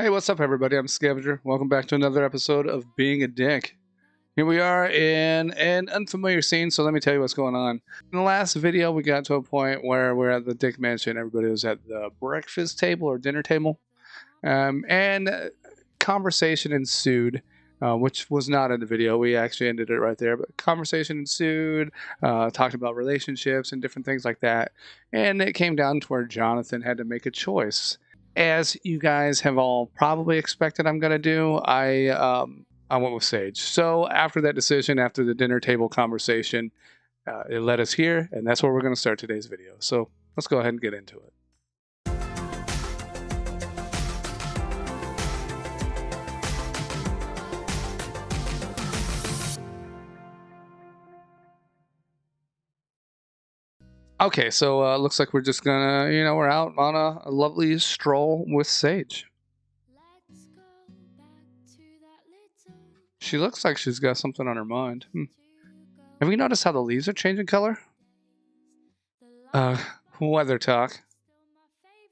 Hey, what's up, everybody? I'm Scavenger. Welcome back to another episode of Being a Dick. Here we are in an unfamiliar scene, so let me tell you what's going on. In the last video, we got to a point where we're at the Dick Mansion. Everybody was at the breakfast table or dinner table, and conversation ensued, which was not in the video. We actually ended it right there, but conversation ensued, talked about relationships and different things like that, and it came down to where Jonathan had to make a choice. As you guys have all probably expected I'm going to do, I went with Sage. So after that decision, after the dinner table conversation, it led us here, and that's where we're going to start today's video. So let's go ahead and get into it. Okay, so looks like we're just gonna, we're out on a lovely stroll with Sage. She looks like she's got something on her mind. Have you noticed how the leaves are changing color? Weather talk.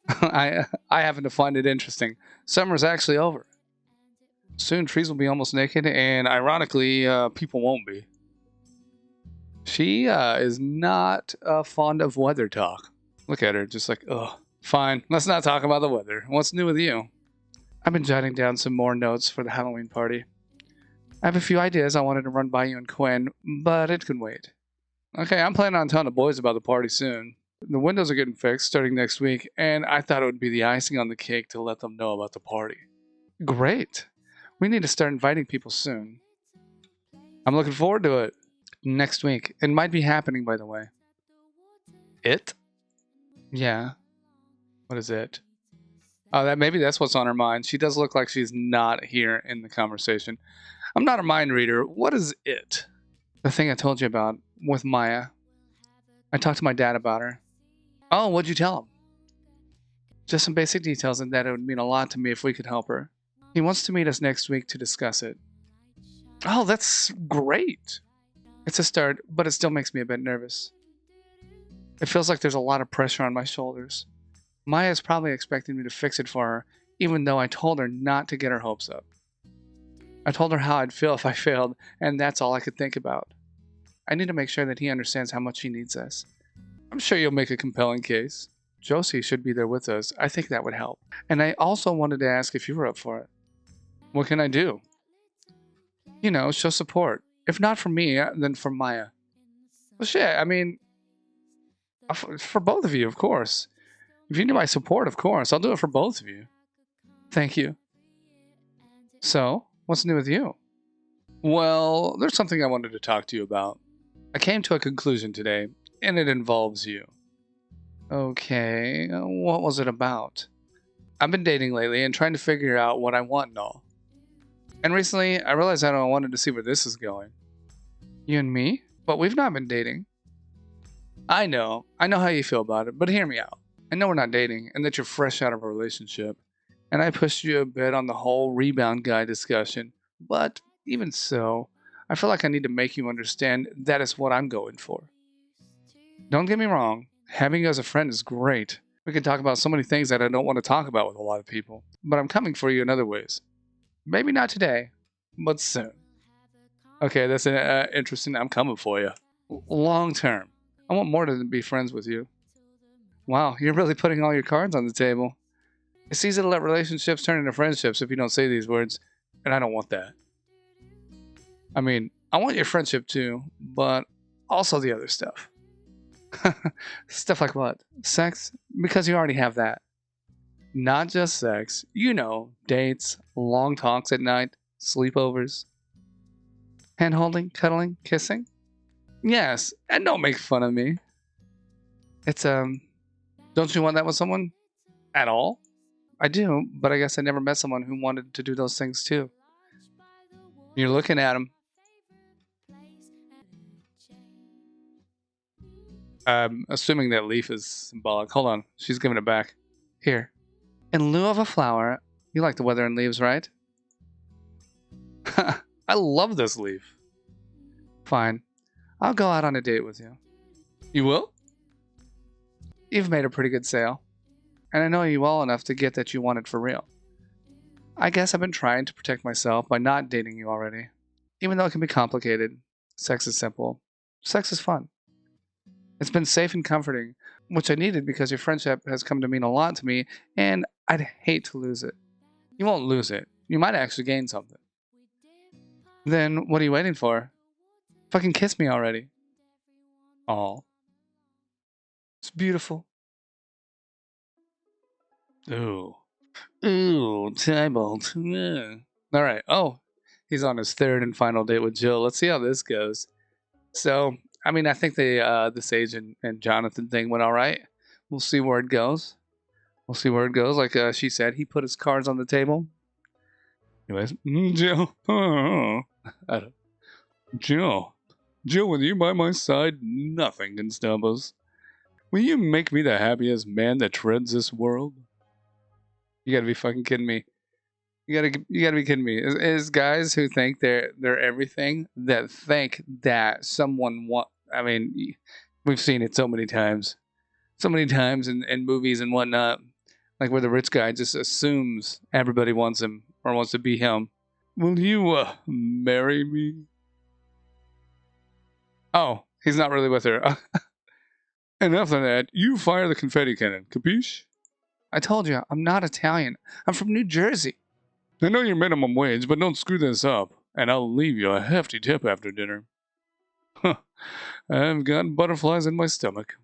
I happen to find it interesting. Summer's actually over. Soon trees will be almost naked, and ironically, people won't be. She is not fond of weather talk. Look at her, just like, ugh. Fine, let's not talk about the weather. What's new with you? I've been jotting down some more notes for the Halloween party. I have a few ideas I wanted to run by you and Quinn, but it can wait. Okay, I'm planning on telling the boys about the party soon. The windows are getting fixed starting next week, and I thought it would be the icing on the cake to let them know about the party. Great. We need to start inviting people soon. I'm looking forward to it. Next week. It might be happening, by the way. It? Yeah. What is it? Oh, maybe that's what's on her mind. She does look like she's not here in the conversation. I'm not a mind reader. What is it? The thing I told you about with Maya. I talked to my dad about her. Oh, what'd you tell him? Just some basic details, and that it would mean a lot to me if we could help her. He wants to meet us next week to discuss it. Oh, that's great. It's a start, but it still makes me a bit nervous. It feels like there's a lot of pressure on my shoulders. Maya's probably expecting me to fix it for her, even though I told her not to get her hopes up. I told her how I'd feel if I failed, and that's all I could think about. I need to make sure that he understands how much he needs us. I'm sure you'll make a compelling case. Josie should be there with us. I think that would help. And I also wanted to ask if you were up for it. What can I do? Show support. If not for me, then for Maya. Well, shit, I mean, for both of you, of course. If you need my support, of course, I'll do it for both of you. Thank you. So, what's new with you? Well, there's something I wanted to talk to you about. I came to a conclusion today, and it involves you. Okay, what was it about? I've been dating lately and trying to figure out what I want and all. And recently, I realized that I wanted to see where this is going. You and me? But we've not been dating. I know how you feel about it, but hear me out. I know we're not dating, and that you're fresh out of a relationship. And I pushed you a bit on the whole rebound guy discussion. But even so, I feel like I need to make you understand that is what I'm going for. Don't get me wrong, having you as a friend is great. We can talk about so many things that I don't want to talk about with a lot of people. But I'm coming for you in other ways. Maybe not today, but soon. Okay, that's interesting. I'm coming for you. Long term. I want more than be friends with you. Wow, you're really putting all your cards on the table. It's easy to let relationships turn into friendships if you don't say these words, and I don't want that. I mean, I want your friendship too, but also the other stuff. Stuff like what? Sex? Because you already have that. Not just sex, dates, long talks at night, sleepovers. Hand-holding, cuddling, kissing? Yes, and don't make fun of me. It's, don't you want that with someone? At all? I do, but I guess I never met someone who wanted to do those things too. You're looking at him. I'm assuming that leaf is symbolic. Hold on, she's giving it back. Here. In lieu of a flower, you like the weather and leaves, right? I love this leaf. Fine. I'll go out on a date with you. You will? You've made a pretty good sale. And I know you well enough to get that you want it for real. I guess I've been trying to protect myself by not dating you already. Even though it can be complicated, sex is simple. Sex is fun. It's been safe and comforting, which I needed because your friendship has come to mean a lot to me, and I'd hate to lose it. You won't lose it. You might actually gain something. Then what are you waiting for? Fucking kiss me already. Aw. It's beautiful. Ooh. Ooh, Tybalt. Alright. Oh, he's on his third and final date with Jill. Let's see how this goes. So, I mean, I think the Sage and Jonathan thing went alright. We'll see where it goes. We'll see where it goes. Like she said, he put his cards on the table. Anyways, Jill. Jill. Jill, with you by my side, nothing can stop us. Will you make me the happiest man that treads this world? You gotta be fucking kidding me. You gotta be kidding me. Is guys who think they're everything that think that someone want. I mean, we've seen it so many times in movies and whatnot. Like where the rich guy just assumes everybody wants him or wants to be him. Will you marry me? Oh, he's not really with her. Enough of that. You fire the confetti cannon, capiche? I told you, I'm not Italian. I'm from New Jersey. I know you're minimum wage, but don't screw this up, and I'll leave you a hefty tip after dinner. Huh. I've got butterflies in my stomach.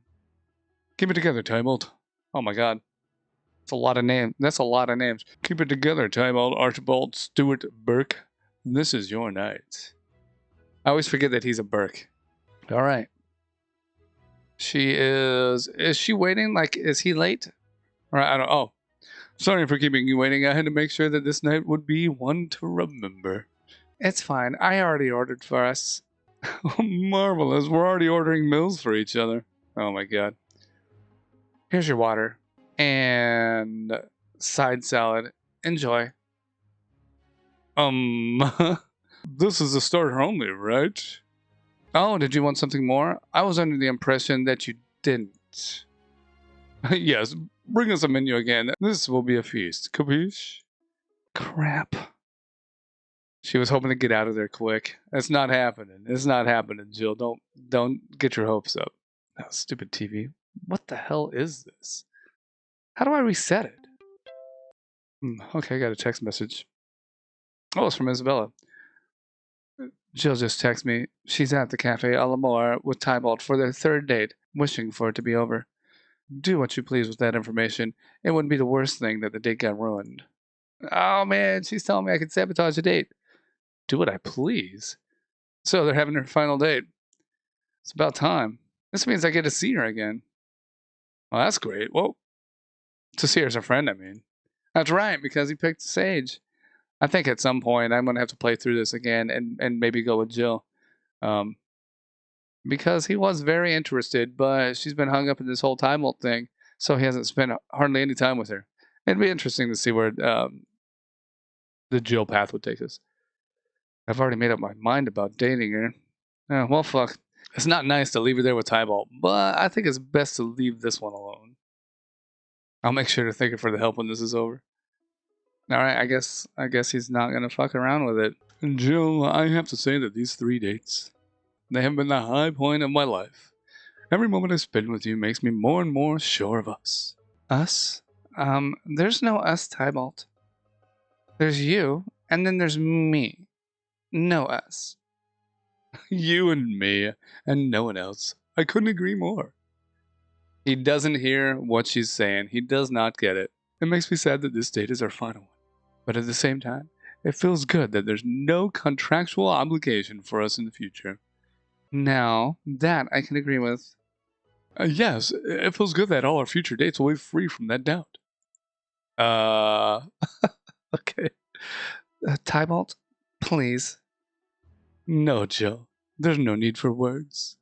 Keep it together, Tybalt. Oh my god. That's a lot of names. That's a lot of names. Keep it together, Tybalt, Archibald, Stewart, Burke. This is your night. I always forget that he's a Burke. All right. She is she waiting? Like, is he late? Or I don't. Oh, sorry for keeping you waiting. I had to make sure that this night would be one to remember. It's fine. I already ordered for us. Marvelous. We're already ordering meals for each other. Oh my god. Here's your water and side salad. Enjoy. This is a starter only, right? Oh, did you want something more? I was under the impression that you didn't. Yes, bring us a menu again. This will be a feast. Capiche? Crap. She was hoping to get out of there quick. That's not happening. It's not happening, Jill. Don't get your hopes up. Oh, stupid TV. What the hell is this? How do I reset it? Okay, I got a text message. Oh, it's from Isabella. Jill just texted me. She's at the Cafe a l'Amour with Tybalt for their third date, wishing for it to be over. Do what you please with that information. It wouldn't be the worst thing that the date got ruined. Oh man, she's telling me I can sabotage the date. Do what I please. So they're having their final date. It's about time. This means I get to see her again. Well, that's great. Well, to see her as a friend, I mean. That's right, because he picked Sage. I think at some point I'm going to have to play through this again and maybe go with Jill. Because he was very interested, but she's been hung up in this whole time ult thing, so he hasn't spent hardly any time with her. It'd be interesting to see where the Jill path would take us. I've already made up my mind about dating her. Oh, well, fuck. It's not nice to leave her there with Tybalt, but I think it's best to leave this one alone. I'll make sure to thank her for the help when this is over. Alright, I guess he's not gonna fuck around with it. Jill, I have to say that these 3 dates, they have been the high point of my life. Every moment I spend with you makes me more and more sure of us. Us? There's no us, Tybalt. There's you, and then there's me. No us. You and me, and no one else. I couldn't agree more. He doesn't hear what she's saying. He does not get it. It makes me sad that this date is our final one. But at the same time, it feels good that there's no contractual obligation for us in the future. Now, that I can agree with. Yes, it feels good that all our future dates will be free from that doubt. Okay. Tybalt, please. No, Jill. There's no need for words.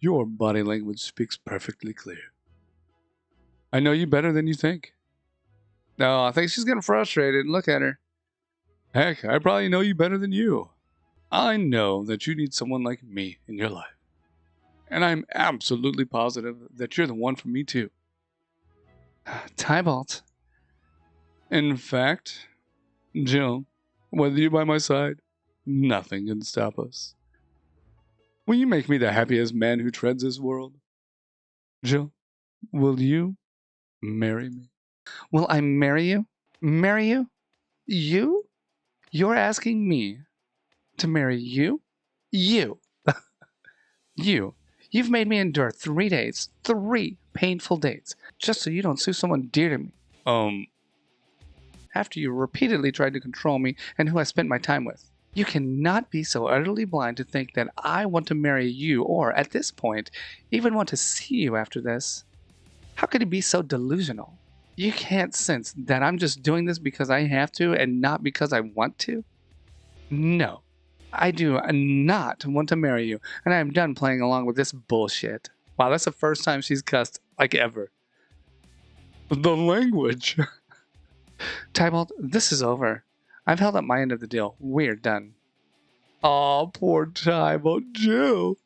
Your body language speaks perfectly clear. I know you better than you think. No, I think she's getting frustrated. Look at her. Heck, I probably know you better than you. I know that you need someone like me in your life. And I'm absolutely positive that you're the one for me too. Tybalt. In fact, Jill, with you by my side, nothing can stop us. Will you make me the happiest man who treads this world? Jill, will you marry me? Will I marry you? Marry you? You? You're asking me to marry you? You. You. You've made me endure 3 days, 3 painful days, just so you don't sue someone dear to me. After you repeatedly tried to control me and who I spent my time with. You cannot be so utterly blind to think that I want to marry you or, at this point, even want to see you after this. How could you be so delusional? You can't sense that I'm just doing this because I have to and not because I want to? No, I do not want to marry you, and I am done playing along with this bullshit. Wow, that's the first time she's cussed, like, ever. The language. Tybalt, this is over. I've held up my end of the deal. We're done. Aw, poor Tybalt, Jill.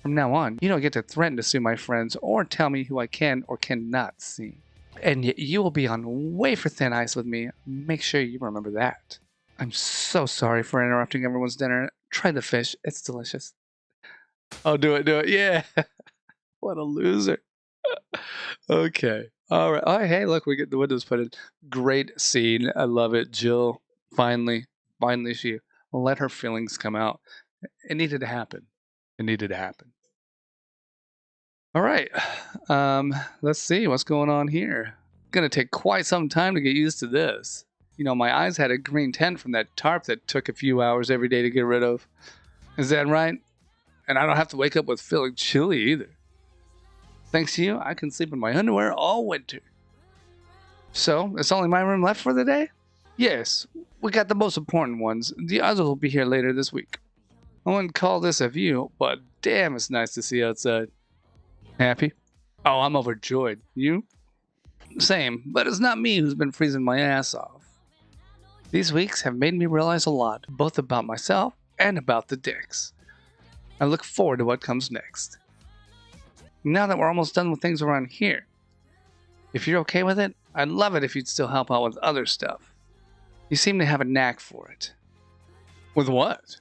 From now on, you don't get to threaten to sue my friends or tell me who I can or cannot see. And yet you will be on wafer thin ice with me. Make sure you remember that. I'm so sorry for interrupting everyone's dinner. Try the fish. It's delicious. Oh, do it. Yeah. What a loser. Okay. All right. Oh, hey, look, we get the windows put in. Great scene. I love it. Jill, finally, she let her feelings come out. It needed to happen. All right. Let's see what's going on here. Gonna take quite some time to get used to this. You know, my eyes had a green tint from that tarp that took a few hours every day to get rid of. Is that right? And I don't have to wake up with feeling chilly either. Thanks to you, I can sleep in my underwear all winter. So, it's only my room left for the day? Yes, we got the most important ones. The others will be here later this week. I wouldn't call this a view, but damn, it's nice to see outside. Happy? Oh, I'm overjoyed. You? Same, but it's not me who's been freezing my ass off. These weeks have made me realize a lot, both about myself and about the DIKs. I look forward to what comes next. Now that we're almost done with things around here, if you're okay with it, I'd love it if you'd still help out with other stuff. You seem to have a knack for it. With what?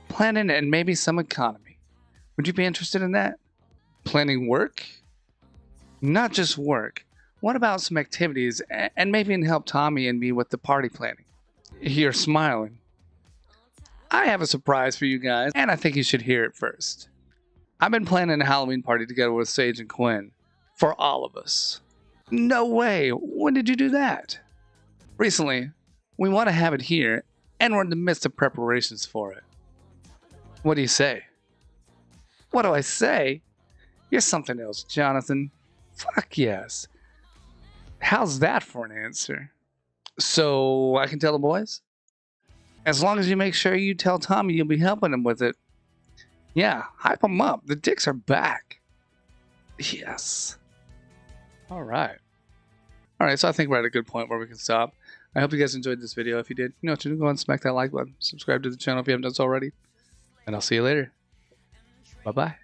Planning and maybe some economy. Would you be interested in that? Planning work? Not just work. What about some activities and maybe help Tommy and me with the party planning? You're smiling. I have a surprise for you guys, and I think you should hear it first. I've been planning a Halloween party together with Sage and Quinn. For all of us. No way! When did you do that? Recently. We want to have it here, and we're in the midst of preparations for it. What do you say? What do I say? You're something else, Jonathan. Fuck yes. How's that for an answer? So, I can tell the boys? As long as you make sure you tell Tommy you'll be helping him with it. Yeah, hype them up. The DIKs are back. Yes. Alright, so I think we're at a good point where we can stop. I hope you guys enjoyed this video. If you did, you know what to do. Go and smack that like button. Subscribe to the channel if you haven't done so already. And I'll see you later. Bye-bye.